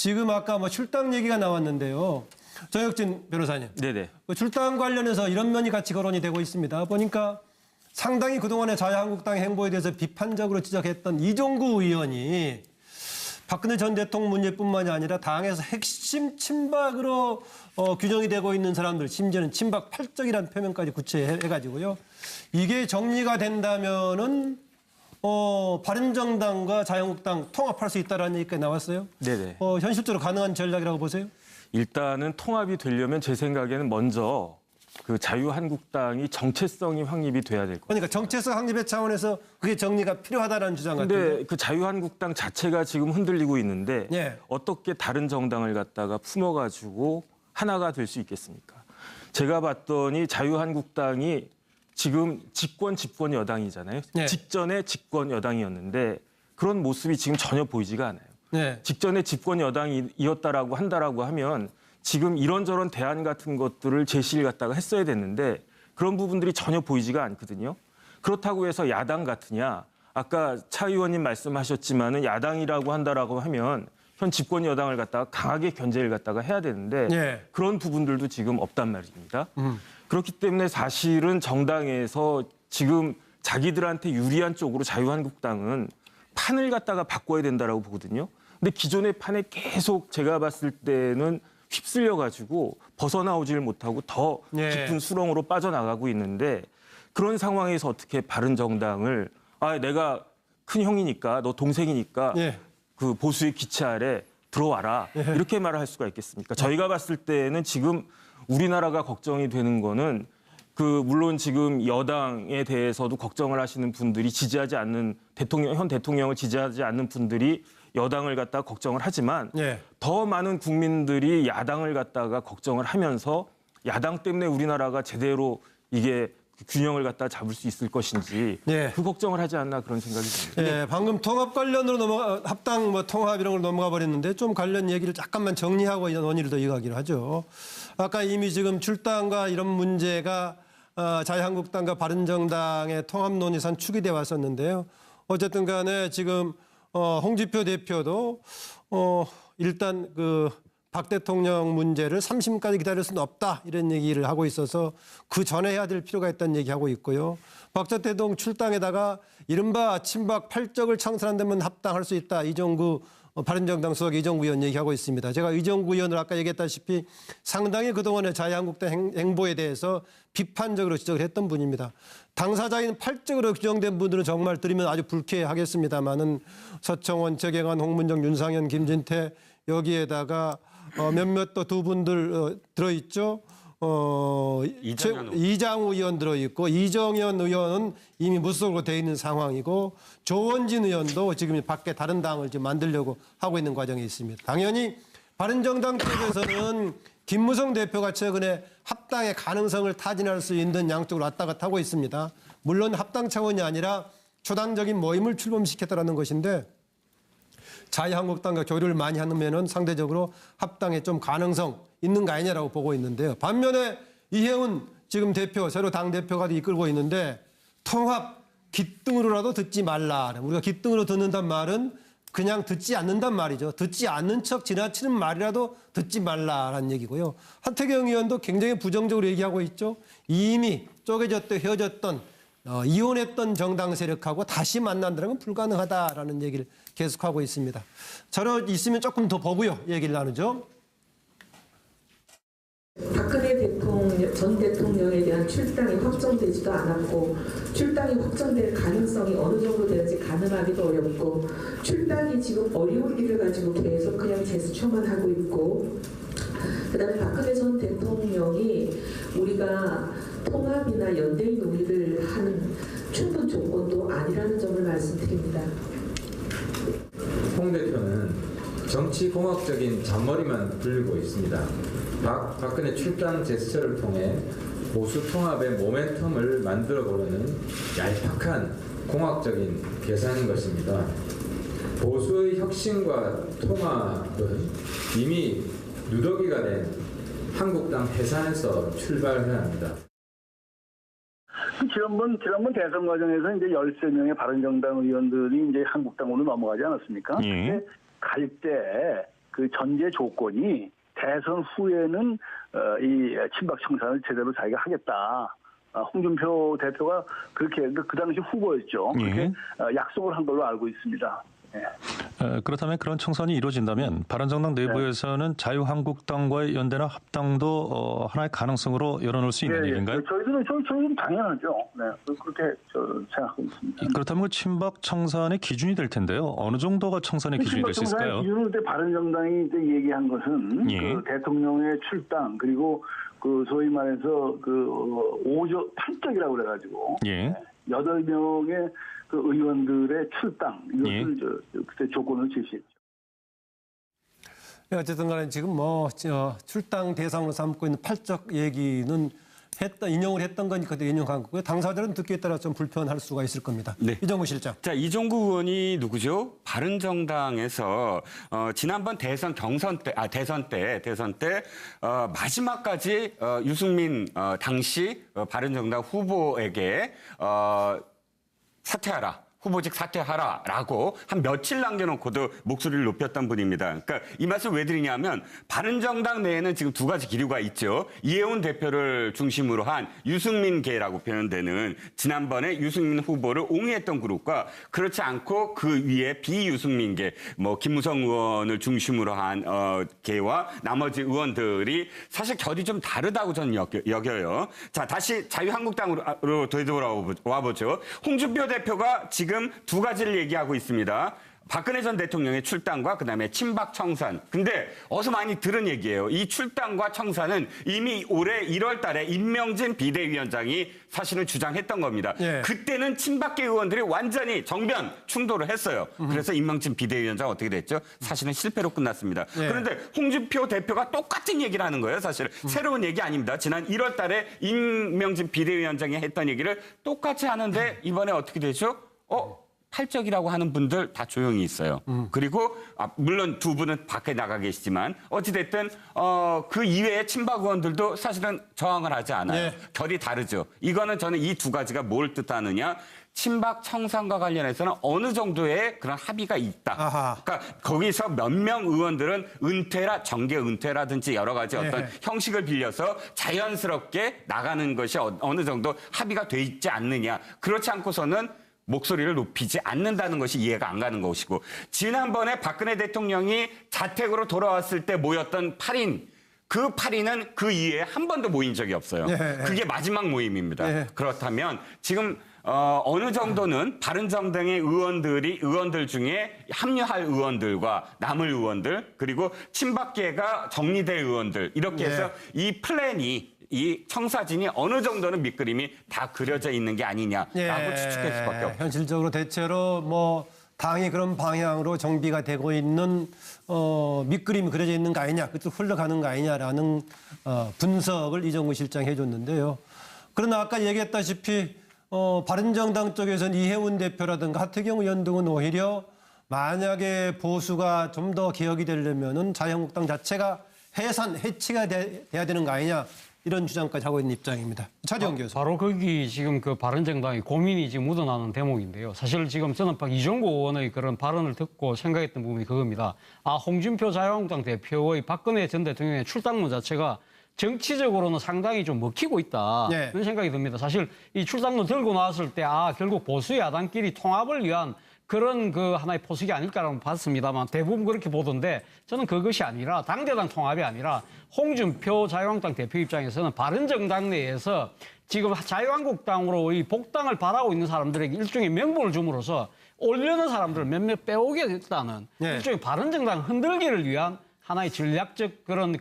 지금 아까 뭐 출당 얘기가 나왔는데요. 정혁진 변호사님. 네네. 그 출당 관련해서 이런 면이 같이 거론이 되고 있습니다. 보니까 상당히 그동안의 자유한국당의 행보에 대해서 비판적으로 지적했던 이종구 의원이 박근혜 전 대통령 문제뿐만이 아니라 당에서 핵심 친박으로 규정이 되고 있는 사람들, 심지어는 친박 팔적이라는 표현까지 구체해가지고요. 이게 정리가 된다면은 바른정당과 자유한국당 통합할 수 있다라는 얘기가 나왔어요. 네네. 현실적으로 가능한 전략이라고 보세요? 일단은 통합이 되려면 제 생각에는 먼저 그 자유한국당이 정체성이 확립이 돼야 될 거예요. 그러니까 정체성 확립의 차원에서 그게 정리가 필요하다라는 주장 같은데. 근데 그 자유한국당 자체가 지금 흔들리고 있는데 예. 어떻게 다른 정당을 갖다가 품어가지고 하나가 될 수 있겠습니까? 제가 봤더니 자유한국당이 지금 집권 여당이잖아요. 예. 직전에 집권 여당이었는데 그런 모습이 지금 전혀 보이지가 않아요. 네. 직전에 집권 여당이었다라고 한다라고 하면 지금 이런저런 대안 같은 것들을 제시를 갖다가 했어야 됐는데 그런 부분들이 전혀 보이지가 않거든요. 그렇다고 해서 야당 같으냐? 아까 차 의원님 말씀하셨지만은 야당이라고 한다라고 하면 현 집권 여당을 갖다가 강하게 견제를 갖다가 해야 되는데 예. 그런 부분들도 지금 없단 말입니다. 그렇기 때문에 사실은 정당에서 지금 자기들한테 유리한 쪽으로 자유한국당은 판을 갖다가 바꿔야 된다라고 보거든요. 근데 기존의 판에 계속 제가 봤을 때는 휩쓸려가지고 벗어나오지를 못하고 더 깊은 수렁으로 빠져나가고 있는데 그런 상황에서 어떻게 바른정당을 내가 큰 형이니까 너 동생이니까 그 보수의 기체 아래 들어와라 이렇게 말을 할 수가 있겠습니까? 저희가 봤을 때는 지금 우리나라가 걱정이 되는 거는 물론 지금 여당에 대해서도 걱정을 하시는 분들이 지지하지 않는 현 대통령을 지지하지 않는 분들이 여당을 갖다가 걱정을 하지만 더 많은 국민들이 야당을 갖다가 걱정을 하면서 야당 때문에 우리나라가 제대로 이게 균형을 갖다 잡을 수 있을 것인지 그 걱정을 하지 않나 그런 생각이 듭니다. 네, 방금 통합 관련으로 합당 통합 이런 걸 넘어가 버렸는데 좀 관련 얘기를 잠깐만 정리하고 논의를 더 이어가기로 하죠. 아까 이미 지금 출당과 이런 문제가 자유한국당과 바른정당의 통합 논의상 축이 돼 왔었는데요. 어쨌든 간에 지금 홍준표 대표도 일단 박 대통령 문제를 3심까지 기다릴 수는 없다 이런 얘기를 하고 있어서 그 전에 해야 될 필요가 있다는 얘기하고 있고요. 박 전 대통령 출당에다가 이른바 친박 팔적을 창설한다면 합당할 수 있다. 이종구 바른정당 수석 이종구 의원 얘기하고 있습니다. 제가 이종구 의원을 아까 얘기했다시피 상당히 그동안의 자유한국당 행보에 대해서 비판적으로 지적을 했던 분입니다. 당사자인 팔적으로 규정된 분들은 정말 들으면 아주 불쾌하겠습니다마는 서청원, 최경환, 홍문정, 윤상현, 김진태 여기에다가 몇몇 또 두 분들 들어있죠. 이장우 의원 들어있고 이정현 의원은 이미 무소속으로 돼 있는 상황이고 조원진 의원도 지금 밖에 다른 당을 지금 만들려고 하고 있는 과정에 있습니다. 당연히 바른정당 쪽에서는 김무성 대표가 최근에 합당의 가능성을 타진할 수 있는 양쪽으로 왔다 갔다 하고 있습니다. 물론 합당 차원이 아니라 초당적인 모임을 출범시켰다는 것인데 자유한국당과 교류를 많이 하면은 상대적으로 합당에 좀 가능성 있는 거 아니냐라고 보고 있는데요. 반면에 이혜훈 지금 대표, 새로 당대표가 이끌고 있는데 통합 귓등으로라도 듣지 말라. 우리가 귓등으로 듣는단 말은 그냥 듣지 않는단 말이죠. 듣지 않는 척 지나치는 말이라도 듣지 말라라는 얘기고요. 하태경 의원도 굉장히 부정적으로 얘기하고 있죠. 이미 쪼개졌던 헤어졌던 이혼했던 정당 세력하고 다시 만난다는 건 불가능하다라는 얘기를 계속하고 있습니다. 저러 있으면 조금 더 보고요. 얘기를 나누죠. 박근혜 전 대통령에 대한 출당이 확정되지도 않았고 출당이 확정될 가능성이 어느 정도 되는지 가늠하기도 어렵고 출당이 지금 어려운 일을 가지고 계속 그냥 제스처만 하고 있고 그다음에 박근혜 전 대통령이 우리가 통합이나 연대의 논의를 하는 충분 조건도 아니라는 점을 말씀드립니다. 홍 대표는 정치공학적인 잔머리만 불리고 있습니다. 박근혜 출당 제스처를 통해 보수 통합의 모멘텀을 만들어보려는 얄팍한 공학적인 계산인 것입니다. 보수의 혁신과 통합은 이미 누더기가 된 한국당 해산에서 출발해야 합니다. 지난번 대선 과정에서 이제 13명의 바른정당 의원들이 이제 한국당으로 넘어가지 않았습니까? 근데 갈 때 그 전제 조건이 대선 후에는 이 친박 청산을 제대로 자기가 하겠다. 홍준표 대표가 그렇게 그 당시 후보였죠. 그렇게 약속을 한 걸로 알고 있습니다. 예. 그렇다면 그런 청산이 이루어진다면 바른정당 내부에서는 자유한국당과의 연대나 합당도 하나의 가능성으로 열어놓을 수 있는 얘기인가요? 저희는 당연하죠. 네, 그렇게 생각하고 있습니다. 그렇다면 그 친박 청산의 기준이 될 텐데요. 어느 정도가 청산의 기준이 될 수 있을까요? 기준을 때 바른정당이 이제 얘기한 것은 그 대통령의 출당 그리고 그 소위 말해서 그 5조 8적이라고 그래가지고 8명의 그 의원들의 출당 이것을 그때 조건을 제시했죠. 어쨌든 간에 지금 출당 대상으로 삼고 있는 8적 얘기는 인용을 했던 거니까 인용한 거고요. 당사자들은 듣기에 따라 좀 불편할 수가 있을 겁니다. 네. 이정구 실장. 자, 이종구 의원이 누구죠? 바른정당에서 지난번 대선 때 마지막까지 유승민 당시 바른정당 후보에게 사퇴하라. 후보직 사퇴하라라고 한 며칠 남겨놓고도 목소리를 높였던 분입니다. 그러니까 이 말씀 왜 드리냐면 바른정당 내에는 지금 두 가지 기류가 있죠. 이해운 대표를 중심으로 한 유승민계라고 표현되는 지난번에 유승민 후보를 옹호했던 그룹과 그렇지 않고 그 위에 비유승민계, 김무성 의원을 중심으로 한 계와 나머지 의원들이 사실 결이 좀 다르다고 저는 여겨요. 자, 다시 자유한국당으로 되돌아와 보죠. 홍준표 대표가 지금 두 가지를 얘기하고 있습니다. 박근혜 전 대통령의 출당과 그다음에 친박 청산. 근데 어서 많이 들은 얘기예요. 이 출당과 청산은 이미 올해 1월 달에 임명진 비대위원장이 사실은 주장했던 겁니다. 예. 그때는 친박계 의원들이 완전히 정변 충돌을 했어요. 그래서 임명진 비대위원장 어떻게 됐죠? 사실은 실패로 끝났습니다. 예. 그런데 홍준표 대표가 똑같은 얘기를 하는 거예요. 사실 새로운 얘기 아닙니다. 지난 1월 달에 임명진 비대위원장이 했던 얘기를 똑같이 하는데 이번에 어떻게 되죠? 탈적이라고 하는 분들 다 조용히 있어요. 그리고 물론 두 분은 밖에 나가 계시지만 어찌됐든 그 이외의 친박 의원들도 사실은 저항을 하지 않아요. 네. 결이 다르죠. 이거는 저는 이 두 가지가 뭘 뜻하느냐. 친박 청산과 관련해서는 어느 정도의 그런 합의가 있다. 아하. 그러니까 거기서 몇 명 의원들은 정계 은퇴라든지 여러 가지 어떤 형식을 빌려서 자연스럽게 나가는 것이 어느 정도 합의가 돼 있지 않느냐. 그렇지 않고서는 목소리를 높이지 않는다는 것이 이해가 안 가는 것이고 지난번에 박근혜 대통령이 자택으로 돌아왔을 때 모였던 8인 그 8인은 그 이후에 한 번도 모인 적이 없어요. 그게 마지막 모임입니다. 그렇다면 지금 어느 정도는 바른정당의 의원들 중에 합류할 의원들과 남을 의원들 그리고 친박계가 정리될 의원들 이렇게 해서 이 플랜이 이 청사진이 어느 정도는 밑그림이 다 그려져 있는 게 아니냐라고 추측할 수밖에 없죠. 현실적으로 대체로 당이 그런 방향으로 정비가 되고 있는 밑그림이 그려져 있는 거 아니냐, 그쪽 흘러가는 거 아니냐라는 분석을 이정구 실장이 해줬는데요. 그러나 아까 얘기했다시피 바른정당 쪽에서는 이해운 대표라든가 하태경 의원 등은 오히려 만약에 보수가 좀 더 개혁이 되려면은 자유한국당 자체가 해체가 돼야 되는 거 아니냐. 이런 주장까지 하고 있는 입장입니다. 차지원 교수. 바로 거기 지금 그 바른정당의 고민이 지금 묻어나는 대목인데요. 사실 지금 저는 이종구 의원의 그런 발언을 듣고 생각했던 부분이 그겁니다. 홍준표 자유한국당 대표의 박근혜 전 대통령의 출당문 자체가 정치적으로는 상당히 좀 먹히고 있다. 그런 생각이 듭니다. 사실 이 출당문 들고 나왔을 때 결국 보수 야당끼리 통합을 위한 그런 그 하나의 포석이 아닐까라고 봤습니다만 대부분 그렇게 보던데 저는 그것이 아니라 당대당 통합이 아니라 홍준표 자유한국당 대표 입장에서는 바른정당 내에서 지금 자유한국당으로 이 복당을 바라고 있는 사람들에게 일종의 명분을 줌으로써 올려는 사람들을 몇몇 빼오겠다는 일종의 바른정당 흔들기를 위한 하나의 전략적 그런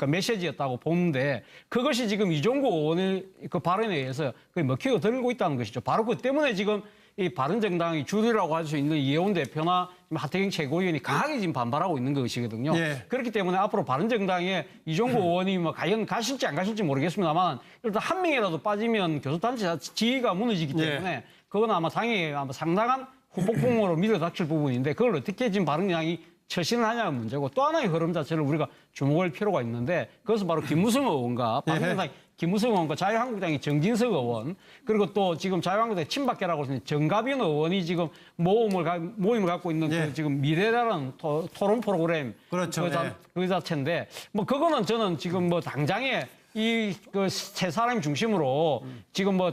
메시지였다고 보는데 그것이 지금 이종구 의원의 그 발언에 의해서 먹히고 들고 있다는 것이죠. 바로 그 때문에 지금 이 바른정당이 주류라고 할 수 있는 이해운 대표나 하태경 최고위원이 강하게 지금 반발하고 있는 것이거든요. 그렇기 때문에 앞으로 바른정당에 이종구 의원이 과연 가실지 안 가실지 모르겠습니다만 일단 한 명이라도 빠지면 교섭단체 지위가 무너지기 때문에 그건 아마 당에 상당한 후폭풍으로 밀어닥칠 부분인데 그걸 어떻게 지금 바른정당이 처신을 하냐는 문제고 또 하나의 흐름 자체를 우리가 주목할 필요가 있는데 그것은 바로 김무성 의원과 바른정당이 김무성 의원과 자유한국당의 정진석 의원 그리고 또 지금 자유한국당 친박계라고 하는 정가빈 의원이 지금 모임을 갖고 있는 예. 그 지금 미래라는 토론 프로그램 그렇죠. 그 자체인데 뭐 그거는 저는 지금 뭐 당장에 이 그 세 사람 중심으로 지금 뭐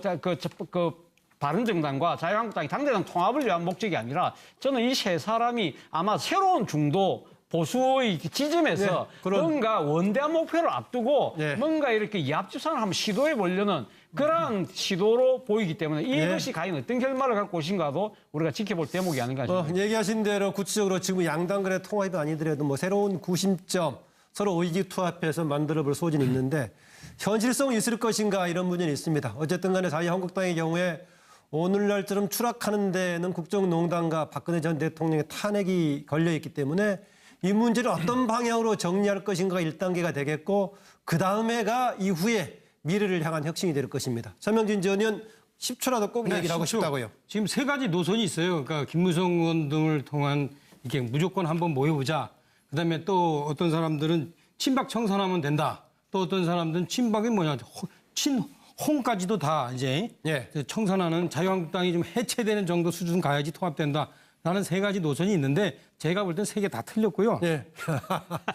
그 바른정당과 자유한국당이 당대당 통합을 위한 목적이 아니라 저는 이 세 사람이 아마 새로운 중도 보수의 지점에서 네, 그런- 뭔가 원대한 목표를 앞두고 네. 뭔가 이렇게 이합집산을 한번 시도해 보려는 그러한 시도로 보이기 때문에 이것이 과연 어떤 결말을 갖고 오신가도 우리가 지켜볼 대목이 아닌가 싶습니다. 얘기하신 대로 구체적으로 지금 양당 간의 통합이 아니더라도 뭐 새로운 구심점 서로 의기투합해서 만들어볼 소진이 있는데 현실성이 있을 것인가 이런 문제는 있습니다. 어쨌든 간에 자유한국당의 경우에 오늘날처럼 추락하는 데는 국정농단과 박근혜 전 대통령의 탄핵이 걸려있기 때문에 이 문제를 어떤 방향으로 정리할 것인가가 1단계가 되겠고 그다음에가 이후에 미래를 향한 혁신이 될 것입니다. 서명진 전 의원 10초라도 꼭 얘기를 하고 10초. 싶다고요. 지금 세 가지 노선이 있어요. 그러니까 김무성 의원 등을 통한 이게 무조건 한번 모여보자. 그다음에 또 어떤 사람들은 친박 청산하면 된다. 또 어떤 사람들은 친박이 뭐냐 친홍까지도 다 이제 예. 청산하는 자유한국당이 좀 해체되는 정도 수준 가야지 통합된다. 라는 세 가지 노선이 있는데 제가 볼 땐 세 개 다 틀렸고요. 예.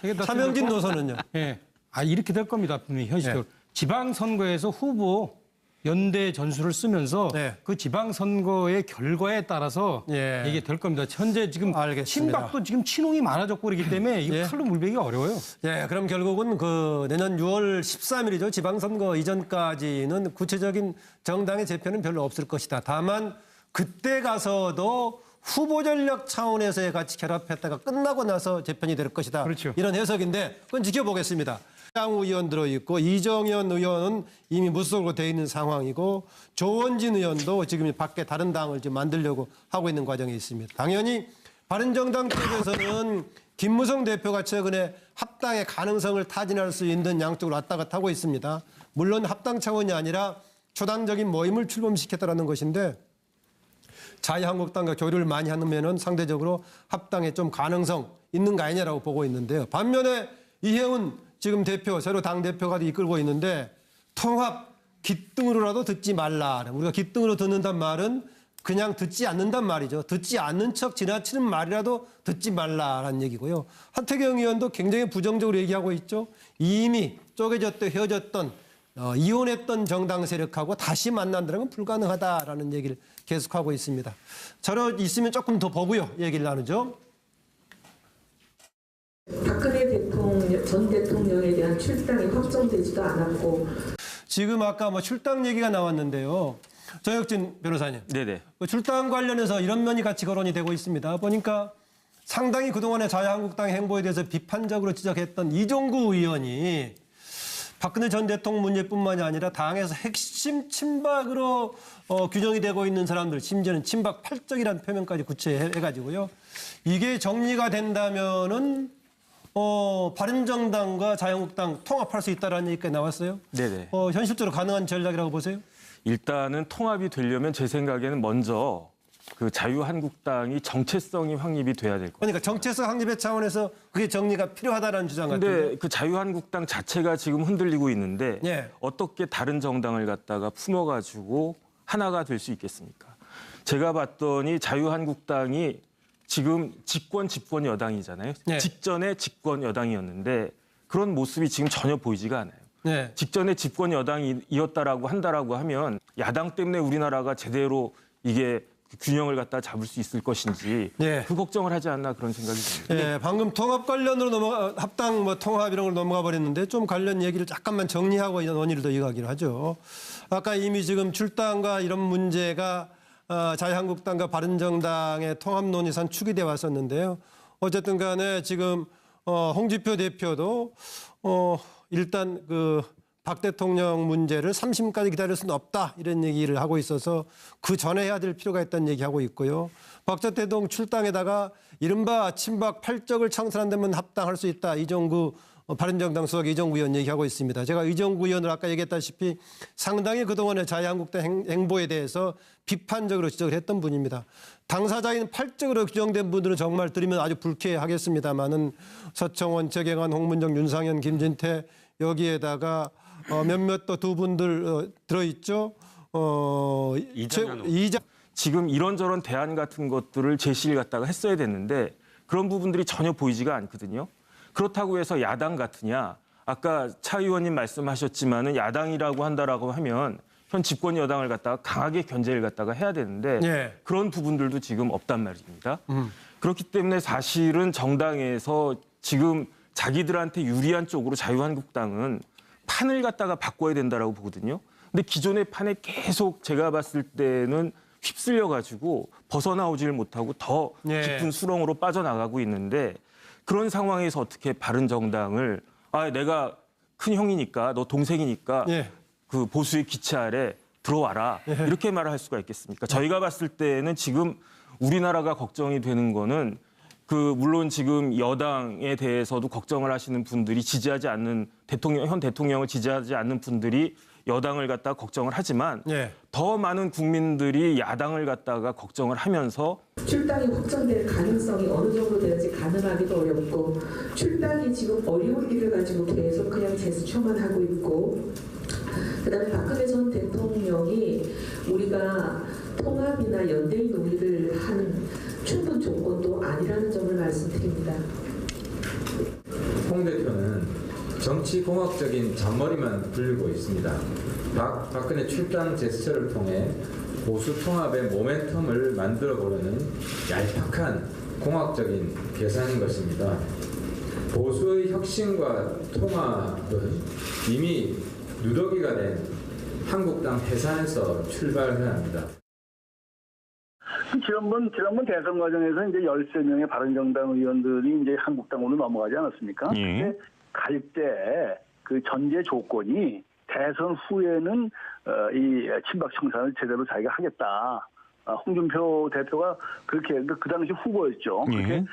세개다 차명진 틀렸고, 노선은요? 예. 이렇게 될 겁니다. 분명히 현실적으로. 지방선거에서 후보 연대 전술을 쓰면서 네. 그 지방선거의 결과에 따라서 예. 이게 될 겁니다. 현재 지금 알겠습니다. 친박도 지금 친홍이 많아졌고 그러기 때문에 이거 예. 칼로 물베기가 어려워요. 예, 그럼 결국은 그 내년 6월 13일이죠. 지방선거 이전까지는 구체적인 정당의 재편은 별로 없을 것이다. 다만 그때 가서도 후보 전략 차원에서의 같이 결합했다가 끝나고 나서 재편이 될 것이다. 그렇죠. 이런 해석인데 그건 지켜보겠습니다. 당 의원 들어있고 이정현 의원은 이미 무소속으로 돼 있는 상황이고 조원진 의원도 지금 밖에 다른 당을 지금 만들려고 하고 있는 과정에 있습니다. 당연히 바른정당 쪽에서는 김무성 대표가 최근에 합당의 가능성을 타진할 수 있는 양쪽으로 왔다 갔다 하고 있습니다. 물론 합당 차원이 아니라 초당적인 모임을 출범시켰다는 것인데 자유한국당과 교류를 많이 하면은 상대적으로 합당에 좀 가능성 있는 거 아니냐라고 보고 있는데요. 반면에 이혜훈 지금 대표, 새로 당대표가 이끌고 있는데 통합 깃등으로라도 듣지 말라. 우리가 깃등으로 듣는단 말은 그냥 듣지 않는단 말이죠. 듣지 않는 척 지나치는 말이라도 듣지 말라라는 얘기고요. 하태경 의원도 굉장히 부정적으로 얘기하고 있죠. 이미 쪼개졌던 헤어졌던 이혼했던 정당 세력하고 다시 만난다는 건 불가능하다라는 얘기를 계속하고 있습니다. 저러 있으면 조금 더 보고요. 얘기를 나누죠. 박근혜 전 대통령에 대한 출당이 확정되지도 않았고 지금 아까 뭐 출당 얘기가 나왔는데요. 정혁진 변호사님. 네네. 그 출당 관련해서 이런 면이 같이 거론이 되고 있습니다. 보니까 상당히 그동안의 자유한국당의 행보에 대해서 비판적으로 지적했던 이종구 의원이 박근혜 전 대통령 문제뿐만이 아니라 당에서 핵심 친박으로 규정이 되고 있는 사람들, 심지어는 친박 팔적이라는 표명까지 구체해가지고요. 이게 정리가 된다면은 바른정당과 자유한국당 통합할 수 있다라는 얘기가 나왔어요. 네네. 현실적으로 가능한 전략이라고 보세요? 일단은 통합이 되려면 제 생각에는 먼저 그 자유한국당이 정체성이 확립이 돼야 될 거예요. 그러니까 정체성 확립의 차원에서 그게 정리가 필요하다는 주장 같은데. 근데 그 자유한국당 자체가 지금 흔들리고 있는데 예. 어떻게 다른 정당을 갖다가 품어가지고 하나가 될 수 있겠습니까? 제가 봤더니 자유한국당이 지금 집권 여당이잖아요. 예. 직전에 집권 여당이었는데 그런 모습이 지금 전혀 보이지가 않아요. 네. 직전에 집권 여당이었다라고 한다라고 하면 야당 때문에 우리나라가 제대로 이게 균형을 갖다 잡을 수 있을 것인지 네. 그 걱정을 하지 않나 그런 생각이 듭니다. 예, 방금 통합 관련으로 합당 뭐 통합 이런 걸 넘어가 버렸는데 좀 관련 얘기를 잠깐만 정리하고 이런 논의를 더 이어가기로 하죠. 아까 이미 지금 출당과 이런 문제가 자유한국당과 바른정당의 통합론이 선 축이 돼 왔었는데요. 어쨌든 간에 지금 홍준표 대표도 일단 그 박 대통령 문제를 3심까지 기다릴 수는 없다 이런 얘기를 하고 있어서 그 전에 해야 될 필요가 있다는 얘기하고 있고요. 박 전 대통령 출당에다가 이른바 친박 팔적을 창설한다면 합당할 수 있다. 이종구 바른정당 수석 이종구 의원 얘기하고 있습니다. 제가 이종구 의원을 아까 얘기했다시피 상당히 그동안의 자유한국당 행보에 대해서 비판적으로 지적을 했던 분입니다. 당사자인 팔적으로 규정된 분들은 정말 들으면 아주 불쾌하겠습니다만은 서청원, 최경환, 홍문정, 윤상현, 김진태 여기에다가 몇몇 또 두 분들 들어있죠. 이정현 의원. 이장 지금 이런저런 대안 같은 것들을 제시를 갖다가 했어야 됐는데 그런 부분들이 전혀 보이지가 않거든요. 그렇다고 해서 야당 같으냐? 아까 차 의원님 말씀하셨지만은 야당이라고 한다라고 하면 현 집권 여당을 갖다가 강하게 견제를 갖다가 해야 되는데 예. 그런 부분들도 지금 없단 말입니다. 그렇기 때문에 사실은 정당에서 지금 자기들한테 유리한 쪽으로 자유한국당은 판을 갖다가 바꿔야 된다라고 보거든요. 근데 기존의 판에 계속 제가 봤을 때는 휩쓸려 가지고 벗어나오지를 못하고 더 예. 깊은 수렁으로 빠져나가고 있는데 그런 상황에서 어떻게 바른정당을 내가 큰 형이니까 너 동생이니까 예. 그 보수의 기체 아래 들어와라 이렇게 말을 할 수가 있겠습니까? 저희가 봤을 때는 지금 우리나라가 걱정이 되는 거는 물론 지금 여당에 대해서도 걱정을 하시는 분들이 지지하지 않는 현 대통령을 지지하지 않는 분들이 여당을 갖다가 걱정을 하지만 예. 더 많은 국민들이 야당을 갖다가 걱정을 하면서 출당이 확정될 가능성이 어느 정도 되는지 가늠하기도 어렵고 출당이 지금 어려운 일을 가지고 계속 그냥 제스처만 하고 있고 그다음에 박근혜 전 대통령이 우리가 통합이나 연대의 논의를 한 충분 조건도 아니라는 점을 말씀드립니다. 홍 대표는 정치공학적인 잔머리만 굴리고 있습니다. 박근혜 출당 제스처를 통해 보수 통합의 모멘텀을 만들어보려는 얄팍한 공학적인 계산인 것입니다. 보수의 혁신과 통합은 이미 누더기가 된 한국당 해산에서 출발해야 합니다. 지난번 대선 과정에서 이제 13명의 바른정당 의원들이 이제 한국당으로 넘어가지 않았습니까? 근데 갈 때 그 전제 조건이 대선 후에는 이 친박 청산을 제대로 자기가 하겠다. 홍준표 대표가 그렇게 그 당시 후보였죠. 그렇게